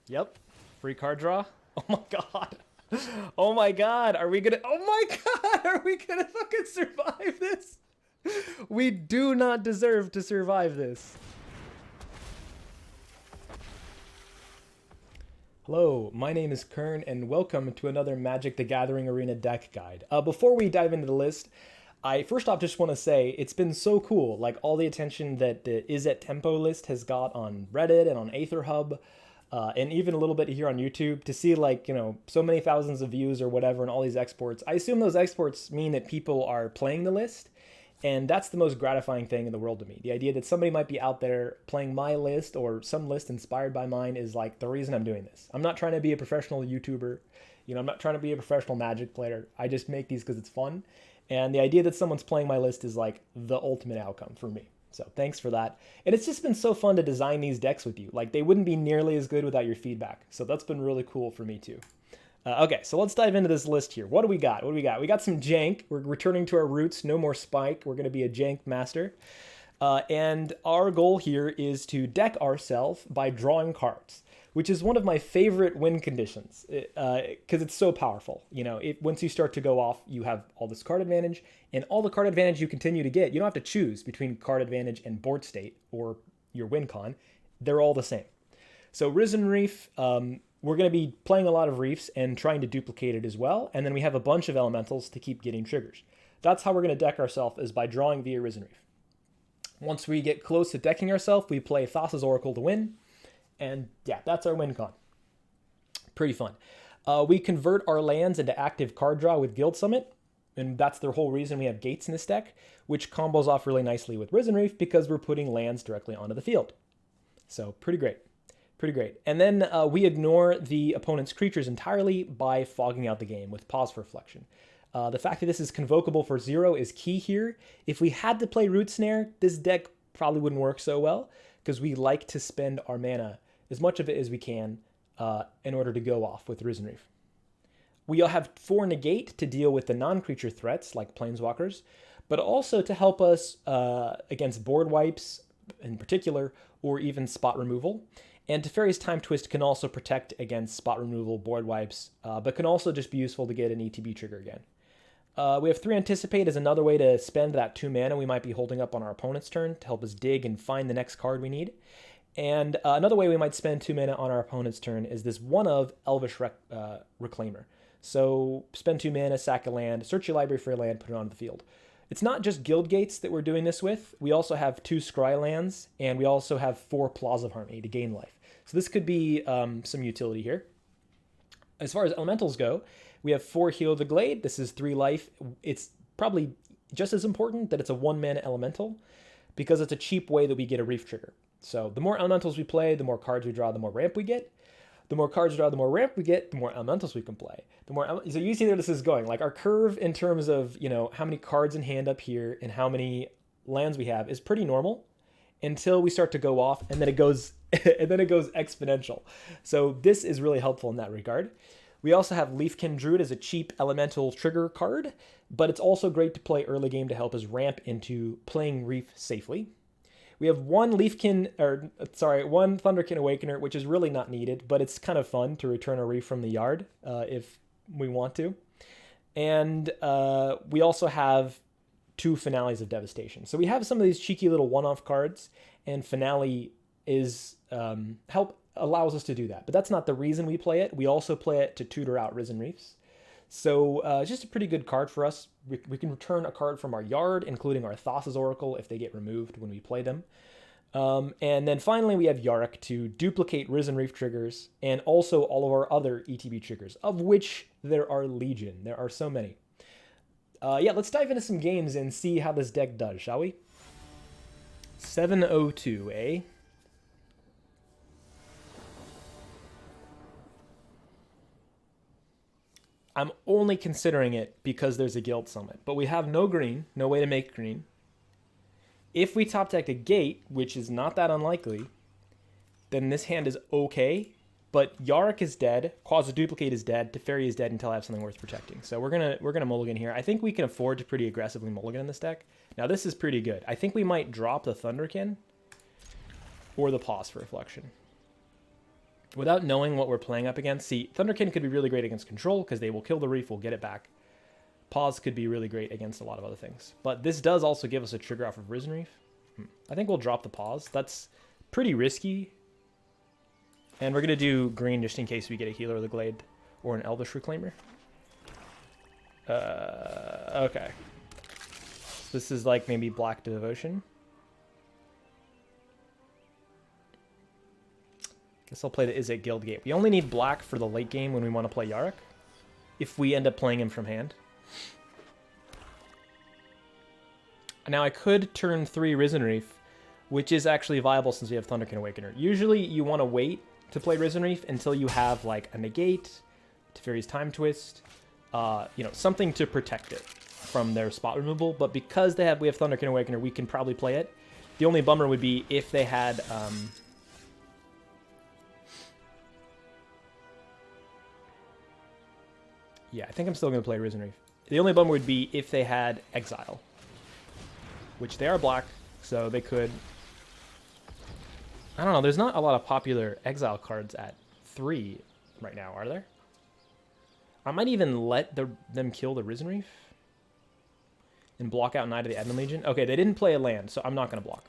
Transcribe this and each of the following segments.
Yep. Free card draw. Oh my god. Oh my god. Are we gonna? Oh my god. Are we gonna fucking survive this? We do not deserve to survive this. Hello, my name is Kern, and welcome to another Magic the Gathering Arena deck guide. Before we dive into the list, I first off just want to say it's been so cool, like all the attention that the Is at Tempo list has got on Reddit and on AetherHub, and even a little bit here on YouTube, to see like, so many thousands of views or whatever and all these exports. I assume those exports mean that people are playing the list, and that's the most gratifying thing in the world to me. The idea that somebody might be out there playing my list or some list inspired by mine is like the reason I'm doing this. I'm not trying to be a professional YouTuber. I'm not trying to be a professional Magic player. I just make these because it's fun. And the idea that someone's playing my list is like the ultimate outcome for me. So thanks for that. And it's just been so fun to design these decks with you. Like they wouldn't be nearly as good without your feedback. So that's been really cool for me too. Okay, so let's dive into this list here. What do we got? We got some jank. We're returning to our roots. No more spike. We're going to be a jank master. And our goal here is to deck ourselves by drawing cards, which is one of my favorite win conditions because it's so powerful. Once you start to go off, you have all this card advantage, and all the card advantage you continue to get. You don't have to choose between card advantage and board state or your win con. They're all the same. So Risen Reef, we're going to be playing a lot of reefs and trying to duplicate it as well. And then we have a bunch of elementals to keep getting triggers. That's how we're going to deck ourselves, is by drawing via Risen Reef. Once we get close to decking ourselves, we play Thassa's Oracle to win. And yeah, that's our win con. Pretty fun. We convert our lands into active card draw with Guild Summit. And that's the whole reason we have gates in this deck, which combos off really nicely with Risen Reef because we're putting lands directly onto the field. So pretty great. Pretty great. And then we ignore the opponent's creatures entirely by fogging out the game with Pause for Reflection. The fact that this is convocable for 0 is key here. If we had to play Root Snare, this deck probably wouldn't work so well because we like to spend our mana, as much of it as we can, in order to go off with Risen Reef. We have 4 Negate to deal with the non-creature threats like Planeswalkers, but also to help us against board wipes in particular, or even spot removal. And Teferi's Time Twist can also protect against spot removal, board wipes, but can also just be useful to get an ETB trigger again. We have 3 Anticipate as another way to spend that 2 mana we might be holding up on our opponent's turn to help us dig and find the next card we need. And another way we might spend 2 mana on our opponent's turn is this one of Elvish Reclaimer. So spend 2 mana, sack a land, search your library for a land, put it onto the field. It's not just Guildgates that we're doing this with. We also have 2 Scry lands, and we also have 4 Plaza of Harmony to gain life. So this could be some utility here. As far as elementals go, we have 4 Heal the Glade. This is 3 life. It's probably just as important that it's a 1 mana elemental because it's a cheap way that we get a reef trigger. So the more elementals we play, the more cards we draw, the more ramp we get. The more cards we draw, the more ramp we get, the more elementals we can play. So you see where this is going. Like our curve in terms of, how many cards in hand up here and how many lands we have is pretty normal until we start to go off, and then it goes exponential. So this is really helpful in that regard. We also have Leafkin Druid as a cheap elemental trigger card, but it's also great to play early game to help us ramp into playing Reef safely. We have one Thunderkin Awakener, which is really not needed, but it's kind of fun to return a Reef from the yard if we want to. And we also have 2 Finales of Devastation. So we have some of these cheeky little one-off cards, and Finale is allows us to do that. But that's not the reason we play it. We also play it to tutor out Risen Reefs. So it's just a pretty good card for us. We can return a card from our yard, including our Thassa's Oracle, if they get removed when we play them. And then finally, we have Yarok to duplicate Risen Reef triggers and also all of our other ETB triggers, of which there are legion. There are so many. Let's dive into some games and see how this deck does, shall we? 702, eh? I'm only considering it because there's a Guild Summit, but we have no green, no way to make green. If we top deck a gate, which is not that unlikely, then this hand is okay, but Yarok is dead, Quasiduplicate is dead, Teferi is dead until I have something worth protecting. So we're gonna mulligan here. I think we can afford to pretty aggressively mulligan in this deck. Now this is pretty good. I think we might drop the Thunderkin or the Pause for Reflection. without knowing what we're playing up against. See, Thunderkin could be really great against control because they will kill the Reef, we'll get it back. Pause could be really great against a lot of other things. But this does also give us a trigger off of Risen Reef. I think we'll drop the Pause. That's pretty risky. And we're going to do green just in case we get a healer of the Glade or an Elvish Reclaimer. Okay. This is like maybe Black Devotion. Guess I'll play the Is It Guildgate. We only need black for the late game when we want to play Yarok, if we end up playing him from hand. Now I could turn 3 Risen Reef, which is actually viable since we have Thunderkin Awakener. Usually you want to wait to play Risen Reef until you have like a Negate, Teferi's Time Twist, you know, something to protect it from their spot removal. But because we have Thunderkin Awakener, we can probably play it. The only bummer would be if they had... yeah, I think I'm still going to play Risen Reef. The only bummer would be if they had Exile, which they are black, so they could... I don't know, there's not a lot of popular Exile cards at 3 right now, are there? I might even let them kill the Risen Reef and block out Knight of the Admin Legion. Okay, they didn't play a land, so I'm not going to block.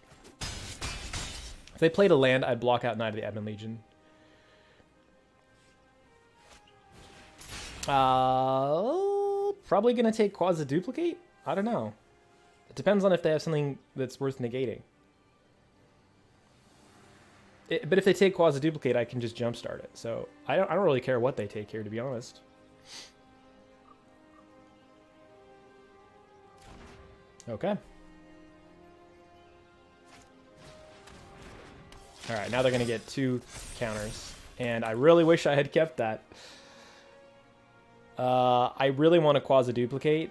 If they played a land, I'd block out Knight of the Admin Legion. Probably going to take Quasiduplicate? I don't know. It depends on if they have something that's worth negating. But if they take Quasiduplicate, I can just jumpstart it. So I don't really care what they take here, to be honest. Okay. Alright, now they're going to get 2 counters. And I really wish I had kept that. I really want to Quasiduplicate.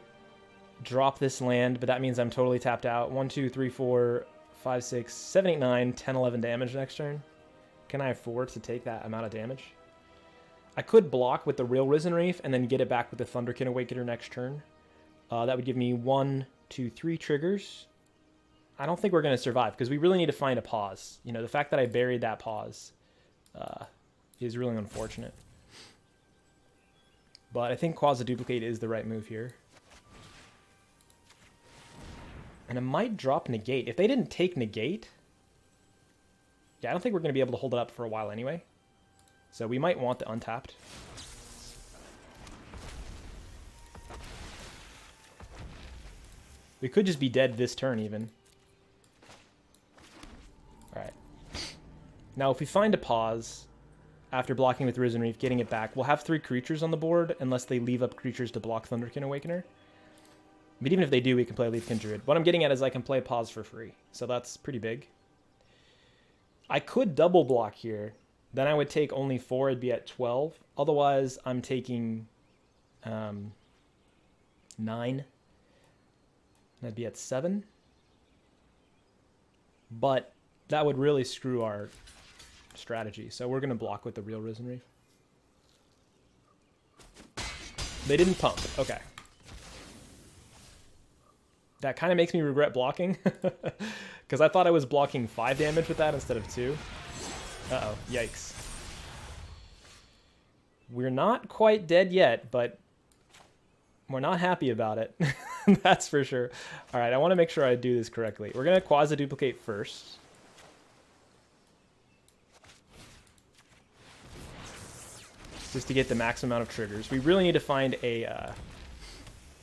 Drop this land, but that means I'm totally tapped out. 1, 2, 3, 4, 5, 6, 7, 8, 9, 10, 11 damage next turn. Can I afford to take that amount of damage? I could block with the real Risen Reef and then get it back with the Thunderkin Awakener next turn. That would give me 1, 2, 3 triggers. I don't think we're going to survive because we really need to find a pause. You know, the fact that I buried that pause is really unfortunate. But I think Quasiduplicate is the right move here. And I might drop Negate. If they didn't take Negate... yeah, I don't think we're going to be able to hold it up for a while anyway. So we might want the untapped. We could just be dead this turn even. Alright. Now if we find a pause... after blocking with Risen Reef, getting it back, we'll have 3 creatures on the board unless they leave up creatures to block Thunderkin Awakener. But even if they do, we can play Leafkin Druid. What I'm getting at is I can play Pause for free, so that's pretty big. I could double block here. Then I would take only 4, I'd be at 12. Otherwise, I'm taking 9. I'd be at 7. But that would really screw our strategy. So we're going to block with the real Risen Reef. They didn't pump. Okay. That kind of makes me regret blocking. Because I thought I was blocking 5 damage with that instead of 2. Uh-oh. Yikes. We're not quite dead yet, but we're not happy about it. That's for sure. All right, I want to make sure I do this correctly. We're going to Quasiduplicate first. Just to get the max amount of triggers. We really need to find a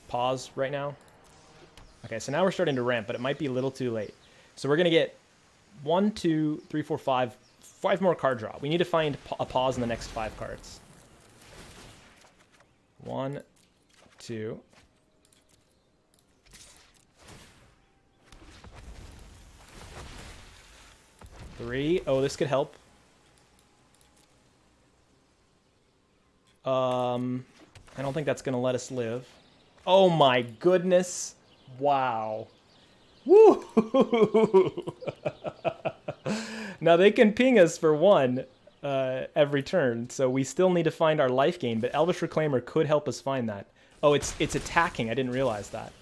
pause right now. Okay, so now we're starting to ramp, but it might be a little too late. So we're going to get 1, 2, 3, 4, 5 more card draw. We need to find a pause in the next 5 cards. 1, 2. 3. Oh, this could help. I don't think that's going to let us live. Oh my goodness. Wow. Woo! Now they can ping us for 1 every turn, so we still need to find our life gain, but Elvish Reclaimer could help us find that. Oh, it's attacking. I didn't realize that.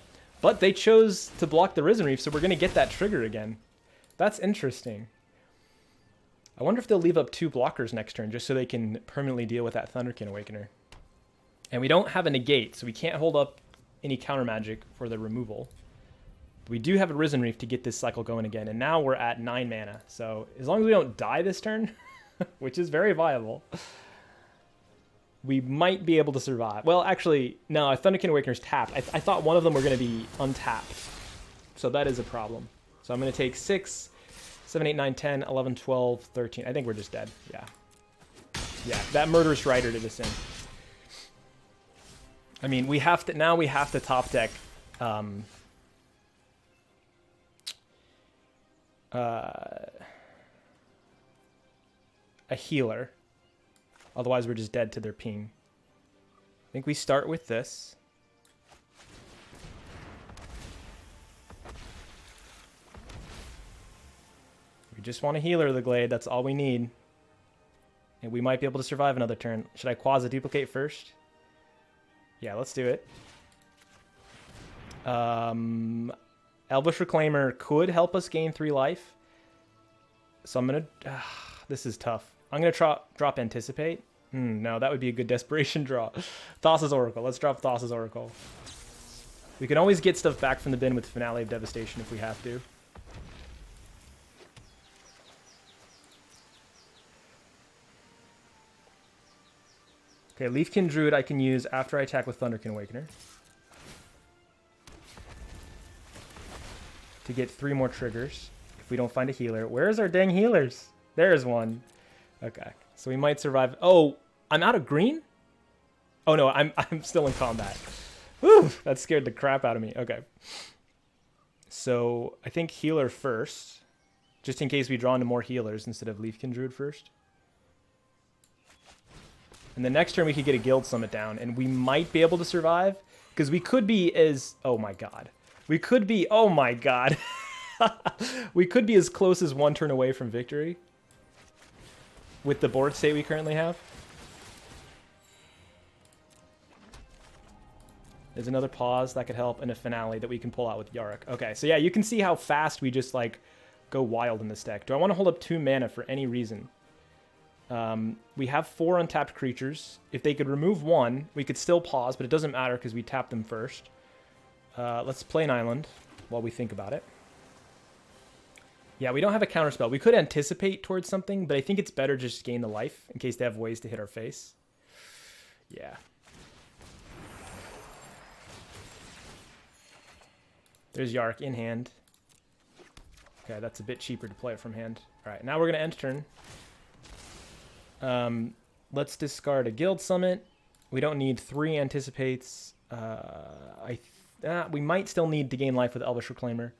But they chose to block the Risen Reef, so we're going to get that trigger again. That's interesting. I wonder if they'll leave up 2 blockers next turn just so they can permanently deal with that Thunderkin Awakener. And we don't have a negate, so we can't hold up any counter magic for the removal. We do have a Risen Reef to get this cycle going again, and now we're at 9 mana. So as long as we don't die this turn, which is very viable, we might be able to survive. Well, actually, no, Thunderkin Awakener's tapped. I thought one of them were going to be untapped, so that is a problem. So I'm going to take 6, 7, 8, 9, 10, 11, 12, 13. I think we're just dead. Yeah. Yeah, that Murderous Rider did us in. I mean, we have to top deck a healer. Otherwise, we're just dead to their ping. I think we start with this. We just want a healer, the Glade. That's all we need. And we might be able to survive another turn. Should I Quasiduplicate first? Yeah, let's do it. Elvish Reclaimer could help us gain 3 life. So I'm going to... this is tough. I'm going to drop Anticipate. No, that would be a good desperation draw. Thassa's Oracle. Let's drop Thassa's Oracle. We can always get stuff back from the bin with Finale of Devastation if we have to. Okay, Leafkin Druid I can use after I attack with Thunderkin Awakener. To get 3 more triggers if we don't find a healer. Where's our dang healers? There's one. Okay, so we might survive. Oh, I'm out of green? Oh no, I'm still in combat. Whew, that scared the crap out of me. Okay. So I think healer first, just in case we draw into more healers instead of Leafkin Druid first. And the next turn we could get a Guild Summit down, and we might be able to survive, because we could be as... Oh my god. We could be... Oh my god. We could be as close as 1 turn away from victory with the board state we currently have. There's another pause that could help, and a finale that we can pull out with Yarok. Okay, so yeah, you can see how fast we just, like, go wild in this deck. Do I want to hold up 2 mana for any reason? We have 4 untapped creatures. If they could remove 1, we could still pause, but it doesn't matter because we tapped them first. Let's play an island while we think about it. Yeah, we don't have a counterspell. We could anticipate towards something, but I think it's better just gain the life in case they have ways to hit our face. Yeah. There's Yarok in hand. Okay, that's a bit cheaper to play it from hand. All right, now we're going to end turn. Let's discard a Guild Summit. We don't need 3 Anticipates. We might still need to gain life with Elvish Reclaimer.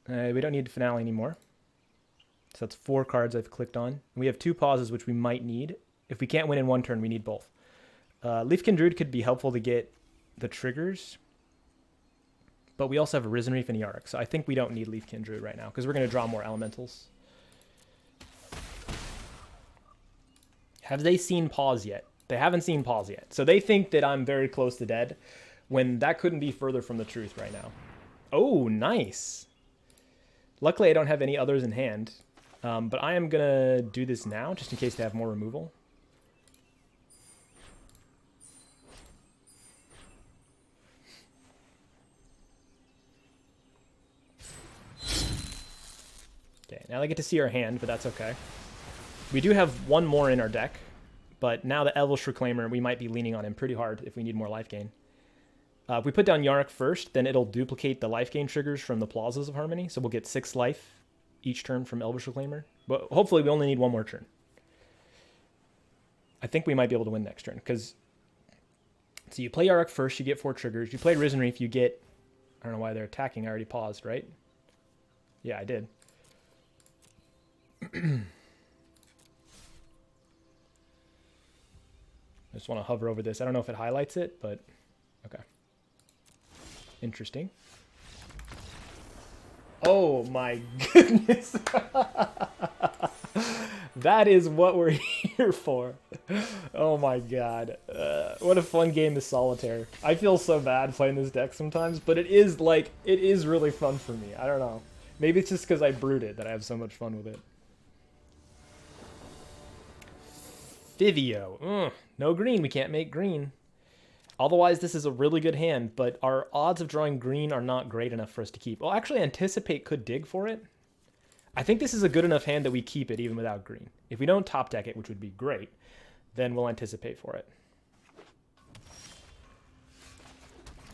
We don't need Finale anymore. So that's 4 cards I've clicked on. We have 2 pauses, which we might need. If we can't win in 1 turn, we need both. Leafkin Druid could be helpful to get the triggers. But we also have a Risen Reef and Yarok. So I think we don't need Leafkin Druid right now, because we're going to draw more elementals. Have they seen pause yet? They haven't seen pause yet. So they think that I'm very close to dead, when that couldn't be further from the truth right now. Oh, nice. Luckily, I don't have any others in hand. But I am going to do this now, just in case they have more removal. Okay, now they get to see our hand, but that's okay. We do have 1 more in our deck, but now the Elvish Reclaimer, we might be leaning on him pretty hard if we need more life gain. If we put down Yarok first, then it'll duplicate the life gain triggers from the Plazas of Harmony, so we'll get 6 life each turn from Elvish Reclaimer. But hopefully we only need 1 more turn. I think we might be able to win next turn, because... So you play Yarok first, you get 4 triggers. You play Risen Reef, you get... I don't know why they're attacking, I already paused, right? Yeah, I did. I just want to hover over this. I don't know if it highlights it, but okay. Interesting. Oh my goodness. That is what we're here for. Oh my god. What a fun game is Solitaire. I feel so bad playing this deck sometimes, but it is really fun for me. I don't know. Maybe it's just because I brewed it that I have so much fun with it. Fivio. Ugh, no green. We can't make green. Otherwise, this is a really good hand, but our odds of drawing green are not great enough for us to keep. Well, actually, Anticipate could dig for it. I think this is a good enough hand that we keep it even without green. If we don't top deck it, which would be great, then we'll Anticipate for it.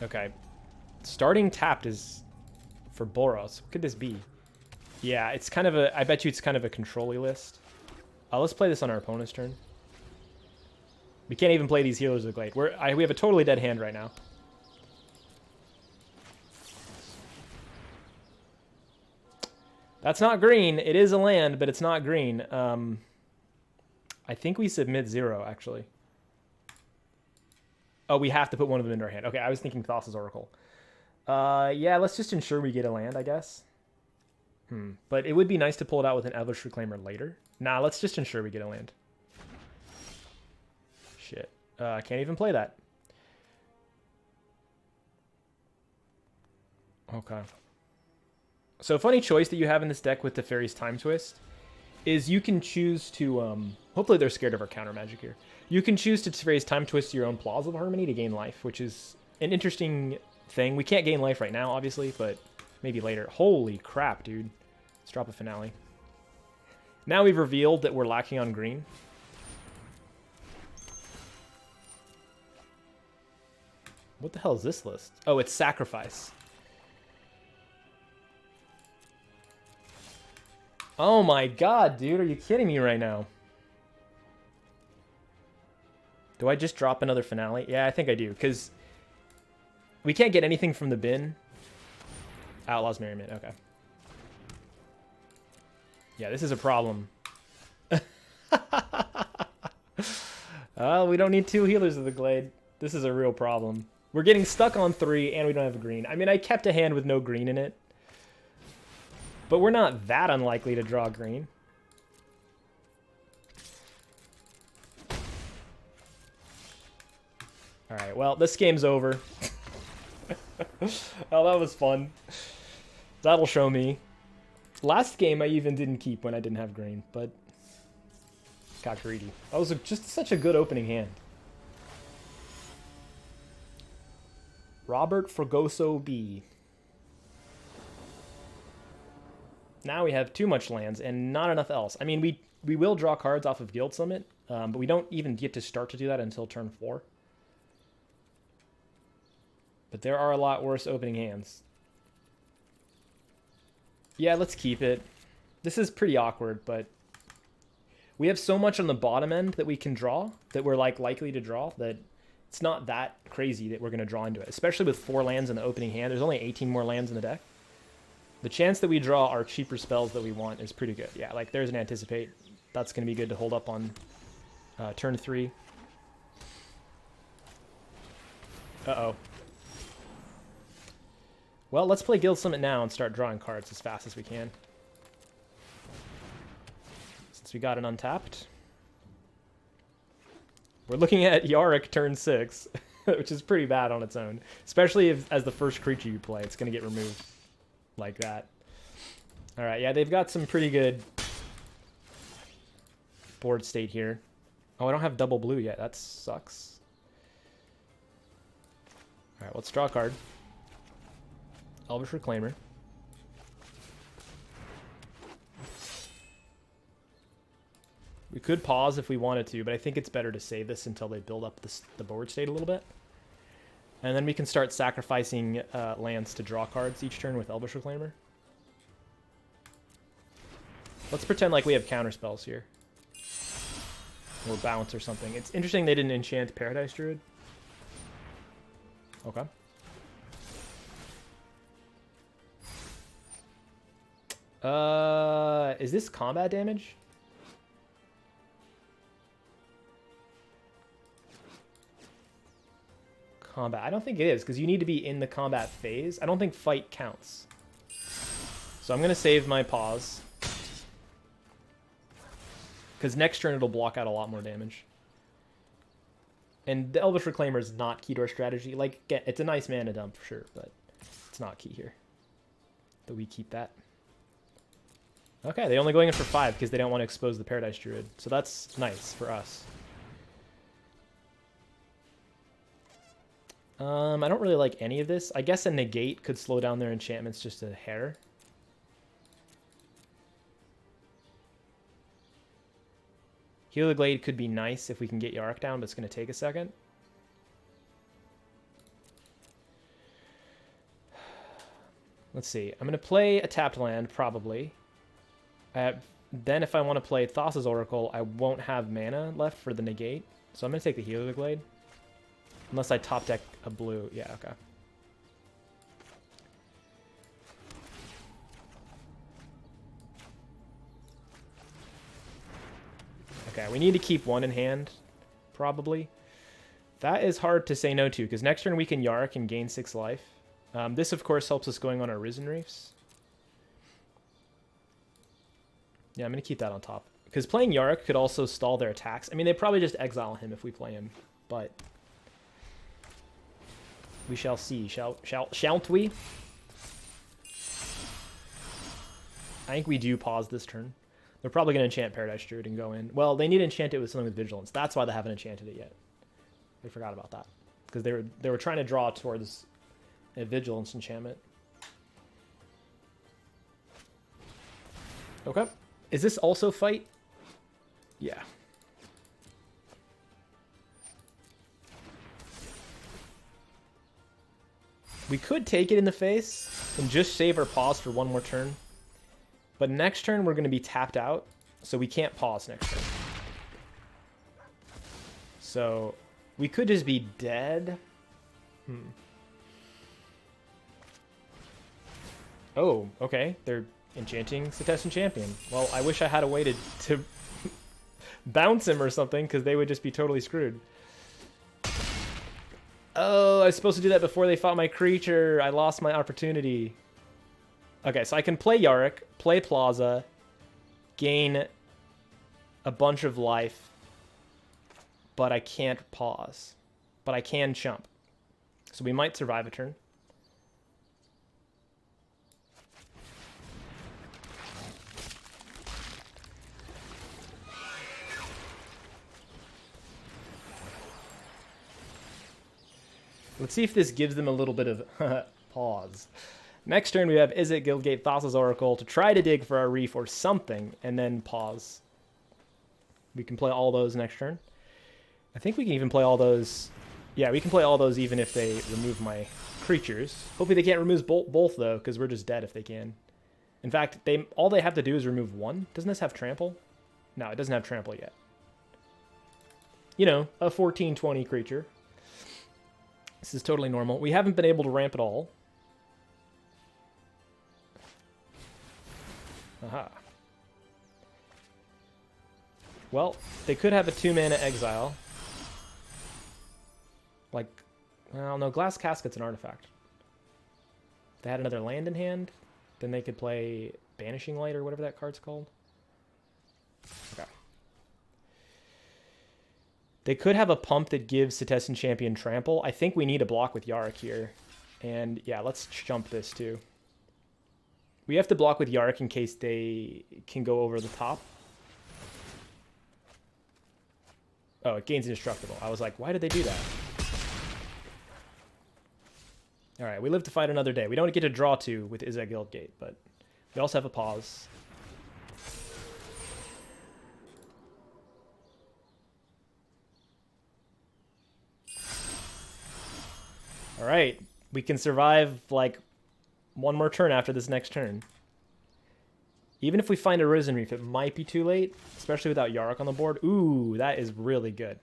Okay. Starting tapped is for Boros. What could this be? Yeah, it's kind of a... I bet you it's kind of a control-y list. Let's play this on our opponent's turn. We can't even play these Healers of the Glade. We have a totally dead hand right now. That's not green. It is a land, but it's not green. I think we submit 0, actually. Oh, we have to put one of them into our hand. Okay, I was thinking Thassa's Oracle. Yeah, let's just ensure we get a land, I guess. But it would be nice to pull it out with an Elvish Reclaimer later. Nah, let's just ensure we get a land. Shit. I can't even play that. Okay. So a funny choice that you have in this deck with Teferi's Time Twist is you can choose to... hopefully they're scared of our counter magic here. You can choose to Teferi's Time Twist your own Plaza of Harmony to gain life, which is an interesting thing. We can't gain life right now, obviously, but maybe later. Holy crap, dude. Let's drop a Finale. Now we've revealed that we're lacking on green. What the hell is this list? Oh, it's Sacrifice. Oh my god, dude. Are you kidding me right now? Do I just drop another Finale? Yeah, I think I do, because we can't get anything from the bin. Outlaws Merriment, okay. Yeah, this is a problem. We don't need 2 Healers of the Glade. This is a real problem. We're getting stuck on 3, and we don't have green. I mean, I kept a hand with no green in it. But we're not that unlikely to draw green. Alright, well, this game's over. Oh, that was fun. That'll show me. Last game I even didn't keep when I didn't have green, but got greedy. That was just such a good opening hand. Robert Fragoso B. Now we have too much lands and not enough else. I mean, we will draw cards off of Guild Summit, but we don't even get to start to do that until turn 4. But there are a lot worse opening hands. Yeah, let's keep it. This is pretty awkward, but we have so much on the bottom end that we can draw, that we're likely to draw, that it's not that crazy that we're going to draw into it. Especially with 4 lands in the opening hand. There's only 18 more lands in the deck. The chance that we draw our cheaper spells that we want is pretty good. Yeah, like there's an Anticipate. That's going to be good to hold up on turn 3. Uh-oh. Well, let's play Guild Summit now and start drawing cards as fast as we can. Since we got an untapped. We're looking at Yarok turn 6, which is pretty bad on its own. Especially if, as the first creature you play, it's going to get removed like that. Alright, yeah, they've got some pretty good board state here. Oh, I don't have double blue yet. That sucks. Alright, let's draw a card. Elvish Reclaimer. We could pause if we wanted to, but I think it's better to save this until they build up the board state a little bit. And then we can start sacrificing lands to draw cards each turn with Elvish Reclaimer. Let's pretend like we have counter spells here. Or bounce or something. It's interesting they didn't enchant Paradise Druid. Okay. Is this combat damage? Combat. I don't think it is, because you need to be in the combat phase. I don't think fight counts. So I'm going to save my pause. Because next turn it'll block out a lot more damage. And the Elvish Reclaimer is not key to our strategy. Like, it's a nice mana dump for sure, but it's not key here. But we keep that. Okay, they're only going in for 5 because they don't want to expose the Paradise Druid. So that's nice for us. I don't really like any of this. I guess a Negate could slow down their enchantments just a hair. Heal the Glade could be nice if we can get Yarok down, but it's going to take a second. Let's see. I'm going to play a tapped land, probably. Then if I want to play Thassa's Oracle, I won't have mana left for the Negate. So I'm going to take the Heal the Glade. Unless I top deck a blue. Yeah, okay. Okay, we need to keep one in hand, probably. That is hard to say no to, because next turn we can Yarok and gain 6 life. This, of course, helps us going on our Risen Reefs. Yeah, I'm going to keep that on top. Because playing Yarok could also stall their attacks. I mean, they probably just exile him if we play him, but... we shall see, shan't we? I think we do pause this turn. They're probably going to enchant Paradise Druid and go in. Well, they need to enchant it with something with Vigilance. That's why they haven't enchanted it yet. They forgot about that. Because they were trying to draw towards a Vigilance enchantment. Okay. Is this also fight? Yeah. We could take it in the face and just save our pause for one more turn. But next turn, we're going to be tapped out, so we can't pause next turn. So we could just be dead. Oh, okay. They're enchanting Setessan Champion. Well, I wish I had a way to bounce him or something, because they would just be totally screwed. Oh, I was supposed to do that before they fought my creature. I lost my opportunity. Okay, so I can play Yarok, play Plaza, gain a bunch of life, but I can't pause. But I can chump. So we might survive a turn. Let's see if this gives them a little bit of pause. Next turn, we have Elvish Guildgate, Thassa's Oracle to try to dig for our reef or something, and then pause. We can play all those next turn. I think we can even play all those. Yeah, we can play all those even if they remove my creatures. Hopefully they can't remove both, though, because we're just dead if they can. In fact, all they have to do is remove one. Doesn't this have trample? No, it doesn't have trample yet. You know, a 14/20 creature. This is totally normal. We haven't been able to ramp at all. Aha. Well, they could have a 2-mana exile. Like, well, no, Glass Casket's an artifact. If they had another land in hand, then they could play Banishing Light or whatever that card's called. Okay. They could have a pump that gives Setessan Champion trample. I think we need a block with Yarok here. And yeah, let's jump this too. We have to block with Yarok in case they can go over the top. Oh, it gains indestructible. I was like, why did they do that? All right, we live to fight another day. We don't get to draw 2 with Elvish Guildgate, but we also have a pause. All right, we can survive like one more turn after this next turn. Even if we find a Risen Reef, it might be too late, especially without Yarok on the board. Ooh, that is really good.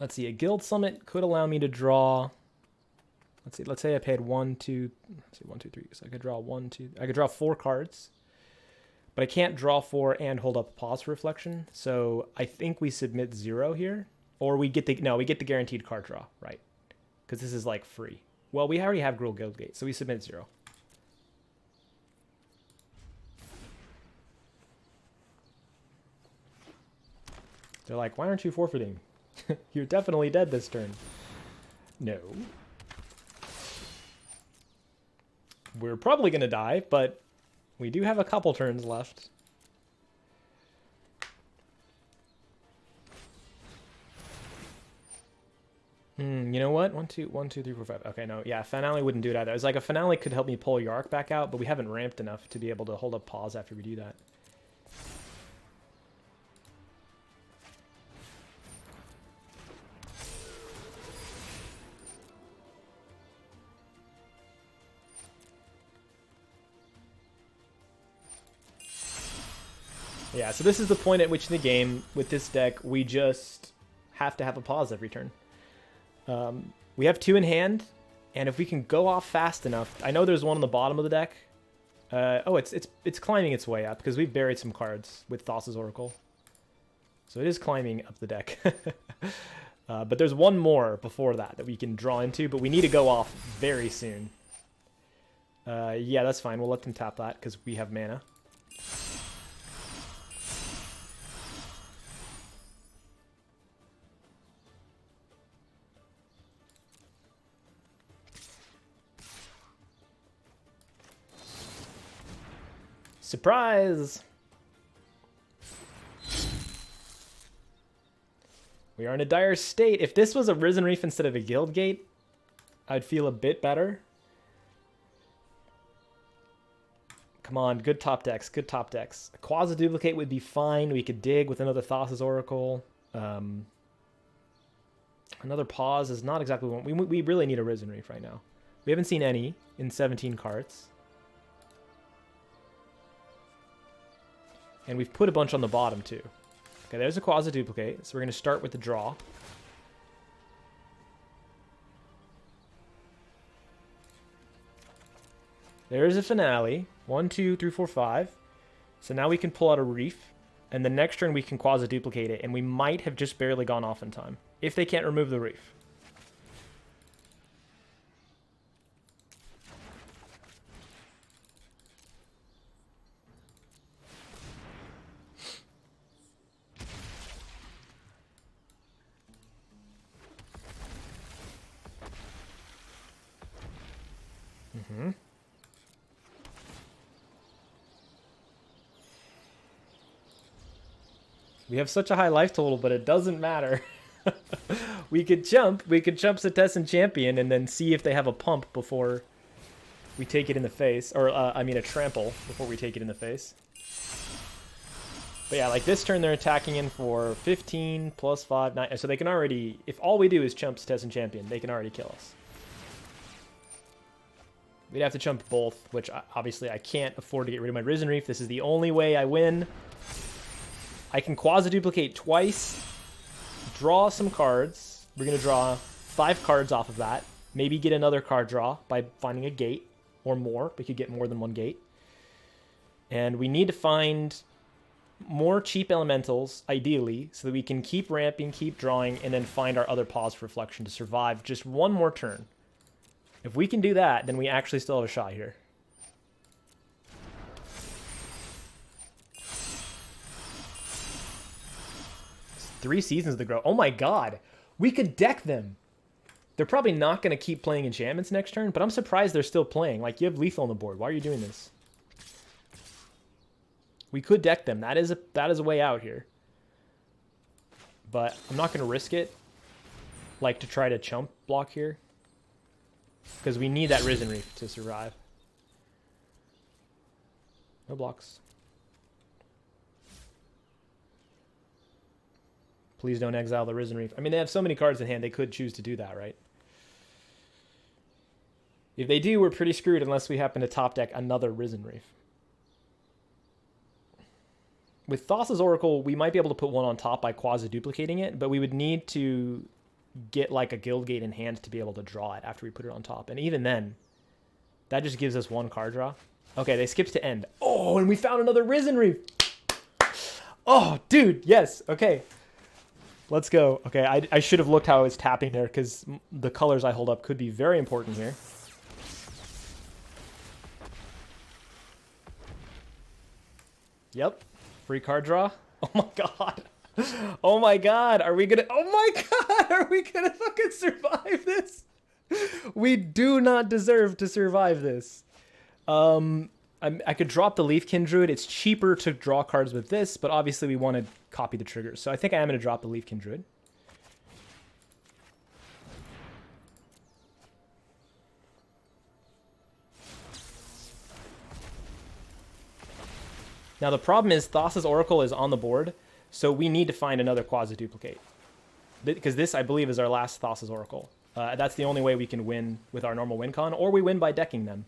Let's see, a Guild Summit could allow me to draw... Let's see, let's say I paid 1, 2... Let's see, 1, 2, 3. So I could draw 1, 2... I could draw 4 cards. But I can't draw 4 and hold up a pause for reflection. So I think we submit 0 here. Or we get the... No, we get the guaranteed card draw, right? Because this is like free. Well, we already have Golgari Guildgate, so we submit 0. They're like, why aren't you forfeiting? You're definitely dead this turn. No. We're probably going to die, but we do have a couple turns left. You know what? 1, 2, 1, 2, 3, 4, 5. Okay, no, yeah, Finale wouldn't do it either. It's like a Finale could help me pull Yarok back out, but we haven't ramped enough to be able to hold up pause after we do that. Yeah, so this is the point at which in the game, with this deck, we just have to have a pause every turn. We have 2 in hand, and if we can go off fast enough... I know there's one on the bottom of the deck. Oh, it's climbing its way up, because we've buried some cards with Thassa's Oracle. So it is climbing up the deck. But there's one more before that we can draw into, but we need to go off very soon. Yeah, that's fine. We'll let them tap that, because we have mana. Surprise! We are in a dire state. If this was a Risen Reef instead of a Guildgate, I'd feel a bit better. Come on, good top decks, good top decks. A Quasiduplicate would be fine. We could dig with another Thassa's Oracle. Another pause is not exactly what we really need a Risen Reef right now. We haven't seen any in 17 cards. And we've put a bunch on the bottom, too. Okay, there's a Quasiduplicate. So we're going to start with the draw. There's a Finale. 1, 2, 3, 4, 5. So now we can pull out a Reef. And the next turn we can Quasiduplicate it. And we might have just barely gone off in time. If they can't remove the Reef. We have such a high life total, but it doesn't matter. We could jump Setessan Champion and then see if they have a pump before we take it in the face. Or, I mean a trample before we take it in the face. But yeah, like this turn they're attacking in for 15 plus 5, 9. So they can already, if all we do is chump Setessan Champion, they can already kill us. We'd have to chump both, which obviously I can't afford to get rid of my Risen Reef. This is the only way I win. I can Quasiduplicate twice, draw some cards. We're going to draw 5 cards off of that. Maybe get another card draw by finding a gate or more. We could get more than one gate. And we need to find more cheap elementals, ideally, so that we can keep ramping, keep drawing, and then find our other pause for reflection to survive just one more turn. If we can do that, then we actually still have a shot here. 3 seasons of the grow. Oh my god. We could deck them. They're probably not going to keep playing enchantments next turn, but I'm surprised they're still playing. Like, you have lethal on the board. Why are you doing this? We could deck them. That is a way out here. But I'm not going to risk it. Like, to try to chump block here. Because we need that Risen Reef to survive. No blocks. Please don't exile the Risen Reef. I mean, they have so many cards in hand, they could choose to do that, right? If they do, we're pretty screwed unless we happen to top deck another Risen Reef. With Thassa's Oracle, we might be able to put one on top by Quasi-duplicating it, but we would need to get like a Guildgate in hand to be able to draw it after we put it on top. And even then, that just gives us 1 card draw. Okay, they skipped to end. Oh, and we found another Risen Reef! Oh, dude, yes, okay. Let's go. Okay, I should have looked how I was tapping there because the colors I hold up could be very important here. Yep. Free card draw. Oh my god. Oh my god, are we gonna... Oh my god, are we gonna fucking survive this? We do not deserve to survive this. I could drop the Leafkin Druid. It's cheaper to draw cards with this, but obviously we want to copy the triggers. So I think I am going to drop the Leafkin Druid. Now the problem is Thassa's Oracle is on the board, so we need to find another Quasiduplicate. Because this, I believe, is our last Thassa's Oracle. That's the only way we can win with our normal win con, or we win by decking them.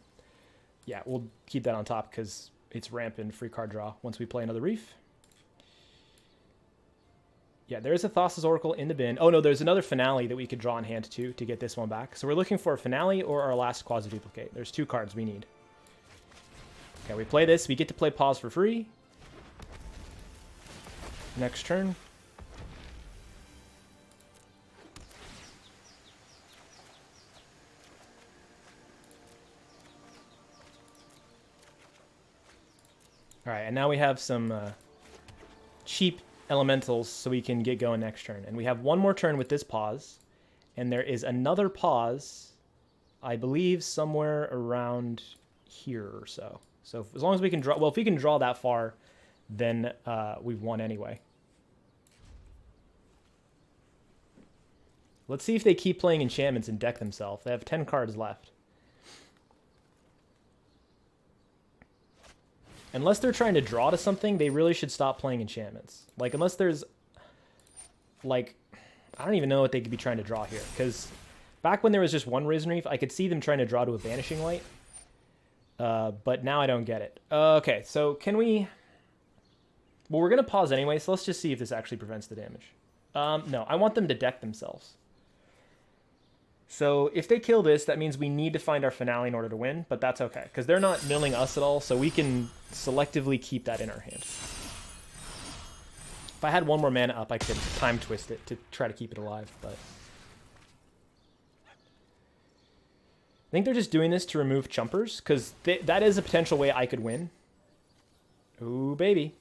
Yeah, we'll keep that on top because it's rampant free card draw once we play another Reef. Yeah, there is a Thassa's Oracle in the bin. Oh no, there's another Finale that we could draw in hand too to get this one back. So we're looking for a Finale or our last Quasiduplicate. There's two cards we need. Okay, we play this. We get to play Pause for free. Next turn. All right, and now we have some cheap elementals so we can get going next turn. And we have one more turn with this pause. And there is another pause, I believe, somewhere around here or so. So as long as we can draw... Well, if we can draw that far, then we've won anyway. Let's see if they keep playing enchantments and deck themselves. They have 10 cards left. Unless they're trying to draw to something, they really should stop playing enchantments. Like, unless there's... Like, I don't even know what they could be trying to draw here. Because back when there was just one Risen Reef, I could see them trying to draw to a Vanishing Light. But now I don't get it. Okay, so can we... Well, we're going to pause anyway, so let's just see if this actually prevents the damage. No, I want them to deck themselves. So if they kill this, that means we need to find our Finale in order to win, but that's okay, because they're not milling us at all, so we can selectively keep that in our hand. If I had one more mana up, I could time twist it to try to keep it alive, but... I think they're just doing this to remove chumpers, because that is a potential way I could win. Ooh, baby.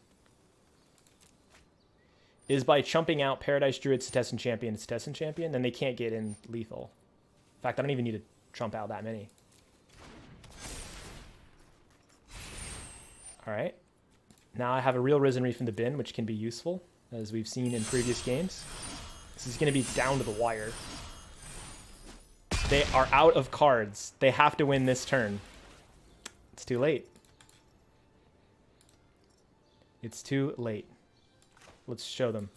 Is by chumping out Paradise Druid, Cetessan Champion, Cetessan Champion, then they can't get in lethal. In fact, I don't even need to trump out that many. Alright. Now I have a real Risen Reef in the bin, which can be useful, as we've seen in previous games. This is going to be down to the wire. They are out of cards. They have to win this turn. It's too late. It's too late. Let's show them.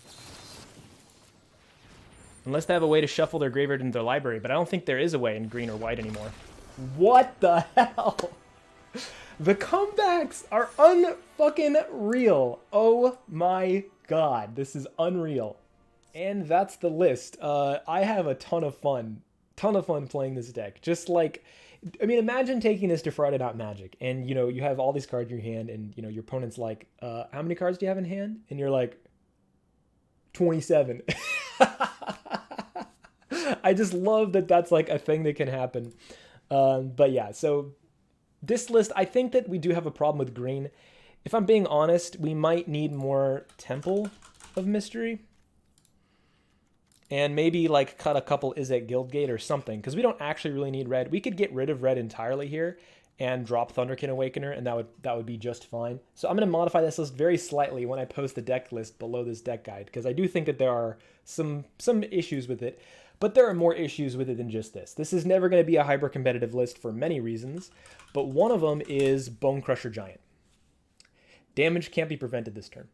Unless they have a way to shuffle their graveyard into their library, but I don't think there is a way in green or white anymore. What the hell? The comebacks are unfucking real. Oh my god, this is unreal. And that's the list. I have a ton of fun playing this deck. Just like, I mean, imagine taking this to Friday Night Magic, and you know, you have all these cards in your hand, and you know, your opponent's like, how many cards do you have in hand? And you're like, 27. I just love that that's like a thing that can happen. But yeah, so this list, I think that we do have a problem with green. If I'm being honest, we might need more Temple of Mystery. And maybe like cut a couple Izek Guildgate or something, because we don't actually really need red. We could get rid of red entirely here and drop Thunderkin Awakener, and that would be just fine. So I'm going to modify this list very slightly when I post the deck list below this deck guide, because I do think that there are some issues with it, but there are more issues with it than just this. This is never going to be a hyper-competitive list for many reasons, but one of them is Bone Crusher Giant. Damage can't be prevented this turn.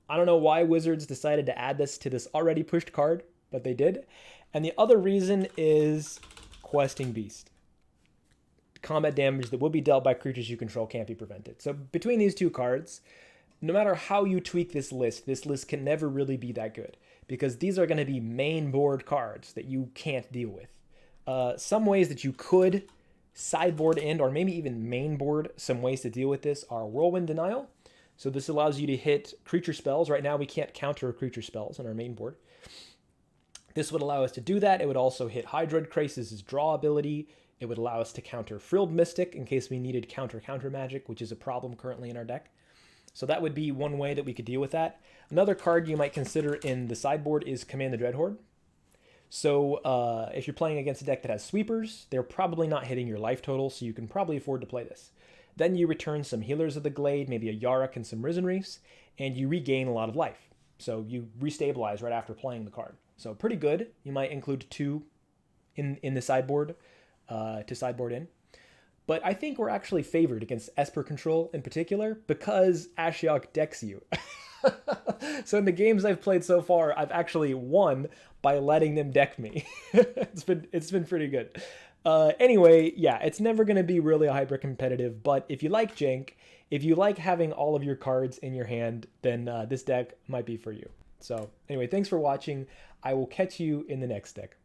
I don't know why Wizards decided to add this to this already pushed card, but they did. And the other reason is Questing Beast. Combat damage that will be dealt by creatures you control can't be prevented. So between these two cards, no matter how you tweak this list can never really be that good, because these are going to be main board cards that you can't deal with. Some ways that you could sideboard and or maybe even main board some ways to deal with this are Whirlwind Denial. So this allows you to hit creature spells. Right now we can't counter creature spells on our main board. This would allow us to do that. It would also hit Hydroid Krasis' draw ability. It would allow us to counter Frilled Mystic in case we needed counter magic, which is a problem currently in our deck. So that would be one way that we could deal with that. Another card you might consider in the sideboard is Command the Dreadhorde. So if you're playing against a deck that has sweepers, they're probably not hitting your life total, so you can probably afford to play this. Then you return some Healers of the Glade, maybe a Yarok and some Risen Reefs, and you regain a lot of life. So you restabilize right after playing the card. So pretty good. You might include 2 in the sideboard to sideboard in. But I think we're actually favored against Esper Control in particular because Ashiok decks you. So in the games I've played so far, I've actually won by letting them deck me. It's been pretty good. Anyway, yeah, it's never going to be really a hyper competitive, but if you like jank, if you like having all of your cards in your hand, then this deck might be for you. So anyway, thanks for watching. I will catch you in the next deck.